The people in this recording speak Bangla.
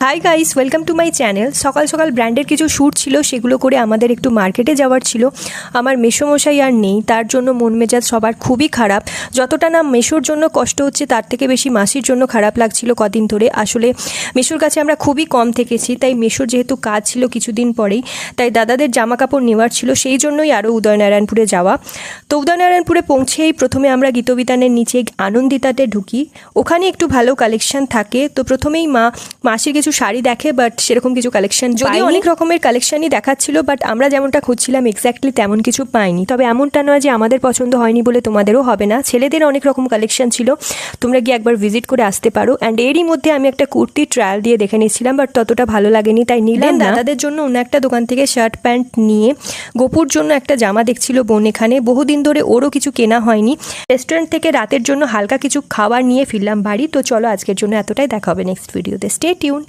Hi guys, welcome to my channel. সকাল সকাল ব্র্যান্ডের কিছু শ্যুট ছিল, সেগুলো করে আমাদের একটু মার্কেটে যাওয়ার ছিল। আমার মেসোমশাই আর নেই, তার জন্য মন মেজাজ সবার খুবই খারাপ। যতটা না মেসোর জন্য কষ্ট হচ্ছে, তার থেকে বেশি মাসির জন্য খারাপ লাগছিল কদিন ধরে। আসলে মেসোর কাছে আমরা খুবই কম থেকেছি, তাই মেসোর যেহেতু কাজ ছিল কিছুদিন পরেই, তাই দাদাদের জামা কাপড় নেওয়ার ছিল, সেই জন্যই আরও উদয়নারায়ণপুরে যাওয়া। তো উদয়নারায়ণপুরে পৌঁছেই প্রথমে আমরা গীতবিতানের নিচে আনন্দিতাতে ঢুকি। ওখানে একটু ভালো কালেকশন থাকে। তো প্রথমেই মাসির কিছু শাড়ি দেখে, বাট সেরকম কিছু কালেকশন, যদিও অনেক রকমের কালেকশনই দেখাচ্ছিল, বাট আমরা যেমনটা খুঁজছিলাম এক্স্যাক্টলি তেমন কিছু পাইনি। তবে এমনটা নয় যে আমাদের পছন্দ হয়নি বলে তোমাদেরও হবে না। ছেলেদের অনেক রকম কালেকশন ছিল, তোমরা গিয়ে একবার ভিজিট করে আসতে পারো। অ্যান্ড এরই মধ্যে আমি একটা কুর্তি ট্রায়াল দিয়ে দেখে নিয়েছিলাম, বাট ততটা ভালো লাগেনি, তাই নিলাম না। দাদাদের জন্য অন্য একটা দোকান থেকে শার্ট প্যান্ট নিয়ে গোপুর জন্য একটা জামা দেখছিল বোন এখানে। বহুদিন ধরে ওরও কিছু কেনা হয়নি। রেস্টুরেন্ট থেকে রাতের জন্য হালকা কিছু খাবার নিয়ে ফিরলাম বাড়ি। তো চলো, আজকের জন্য এতটাই, দেখা হবে নেক্সট ভিডিওতে। Stay tuned.